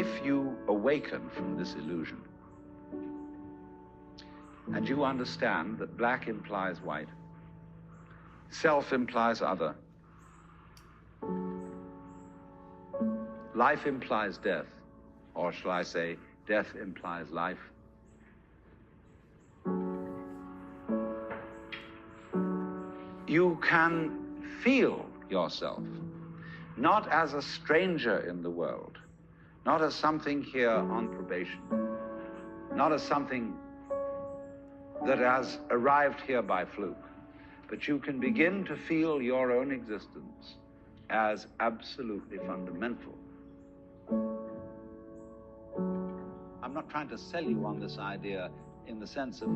if you awaken from this illusion, and you understand that black implies white, self implies other, life implies death, or shall I say, death implies life, you can feel yourself not as a stranger in the world, not as something here on probation, not as something that has arrived here by fluke, but you can begin to feel your own existence as absolutely fundamental. I'm not trying to sell you on this idea in the sense of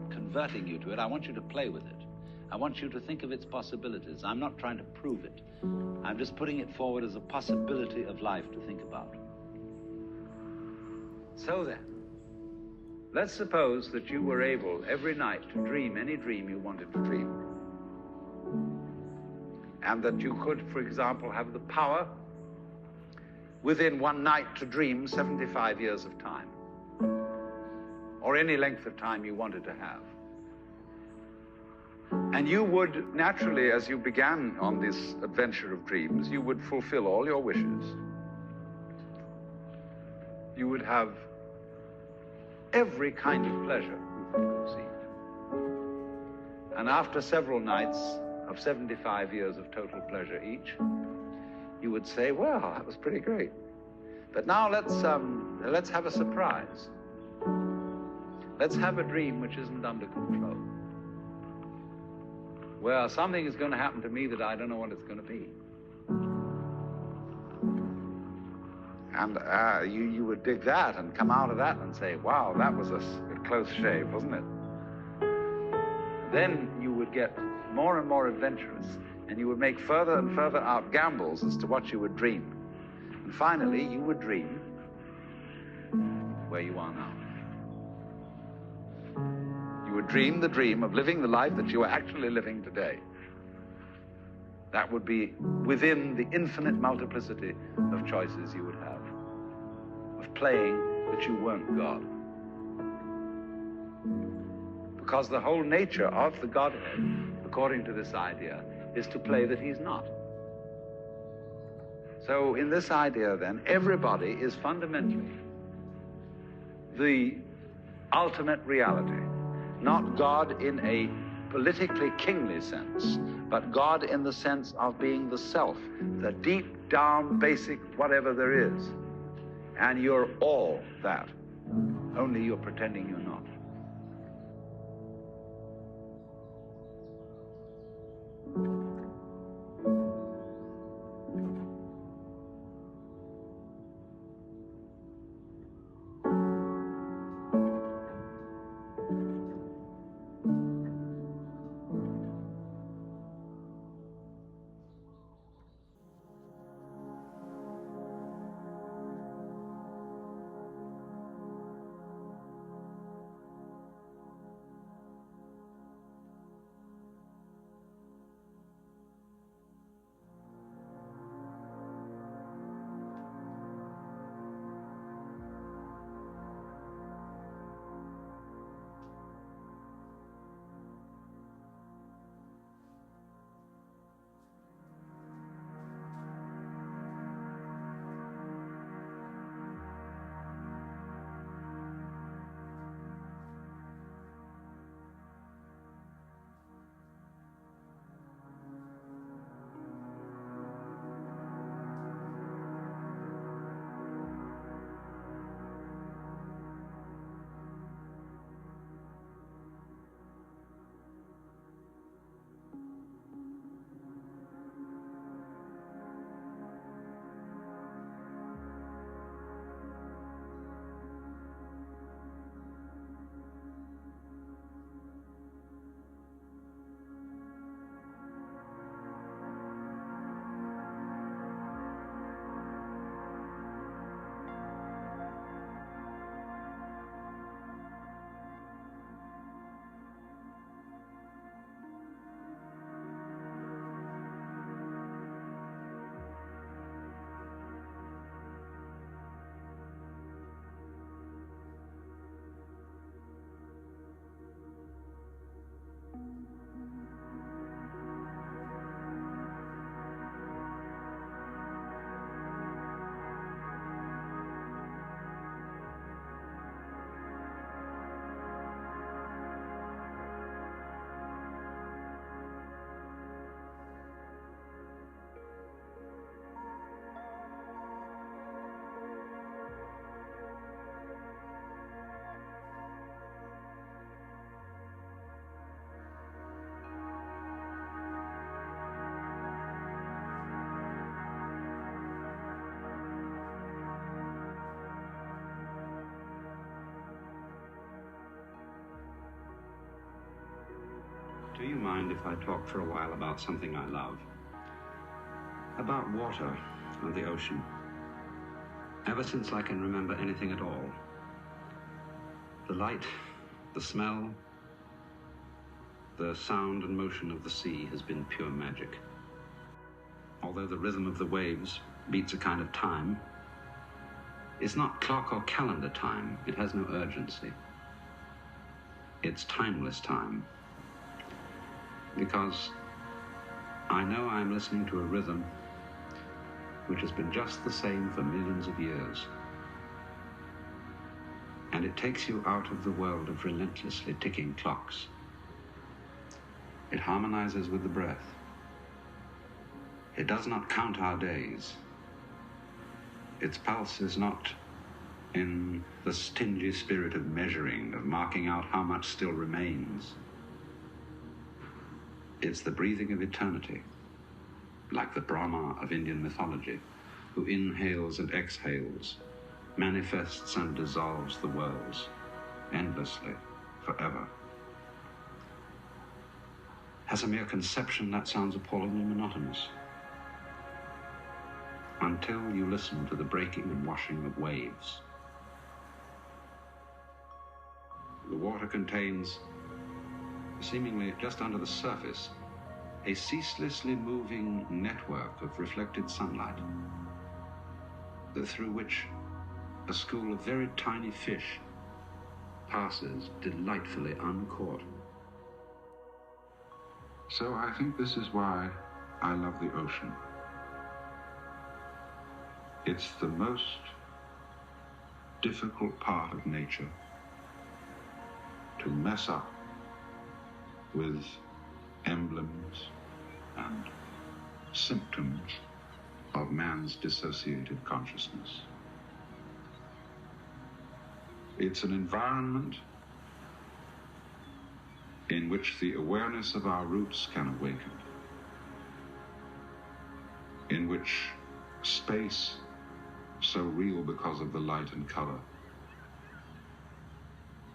converting you to it. I want you to play with it. I want you to think of its possibilities. I'm not trying to prove it. I'm just putting it forward as a possibility of life to think about. So then, let's suppose that you were able every night to dream any dream you wanted to dream. And that you could, for example, have the power within one night to dream 75 years of time, or any length of time you wanted to have. And you would naturally, as you began on this adventure of dreams, you would fulfill all your wishes. You would have every kind of pleasure you could conceive. And after several nights of 75 years of total pleasure each, you would say, well, that was pretty great. But now let's have a surprise. Let's have a dream which isn't under control. Well, something is going to happen to me that I don't know what it's going to be. And you would dig that and come out of that and say, wow, that was a close shave, wasn't it? Then you would get more and more adventurous, and you would make further and further out gambles as to what you would dream. And finally, you would dream where you are now. You would dream the dream of living the life that you are actually living today. That would be within the infinite multiplicity of choices you would have, of playing that you weren't God. Because the whole nature of the Godhead, according to this idea, is to play that he's not. So in this idea, then, everybody is fundamentally the ultimate reality. Not God in a politically kingly sense, but God in the sense of being the self, the deep down basic whatever there is. And you're all that, only you're pretending you're not. Do you mind if I talk for a while about something I love? About water and the ocean. Ever since I can remember anything at all. The light, the smell, the sound and motion of the sea has been pure magic. Although the rhythm of the waves beats a kind of time, it's not clock or calendar time. It has no urgency. It's timeless time. Because I know I'm listening to a rhythm which has been just the same for millions of years. And it takes you out of the world of relentlessly ticking clocks. It harmonizes with the breath. It does not count our days. Its pulse is not in the stingy spirit of measuring, of marking out how much still remains. It's the breathing of eternity, like the Brahma of Indian mythology, who inhales and exhales, manifests and dissolves the worlds, endlessly, forever. As a mere conception, that sounds appallingly monotonous. Until you listen to the breaking and washing of waves. The water contains, seemingly just under the surface, a ceaselessly moving network of reflected sunlight, through which a school of very tiny fish passes delightfully uncaught. So I think this is why I love the ocean. It's the most difficult part of nature to mess up with emblems and symptoms of man's dissociated consciousness. It's an environment in which the awareness of our roots can awaken, in which space, so real because of the light and color,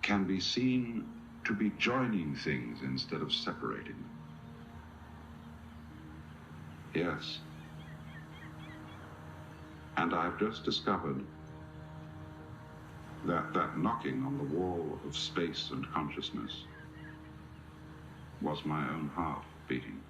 can be seen to be joining things instead of separating them. Yes. And I've just discovered that knocking on the wall of space and consciousness was my own heart beating.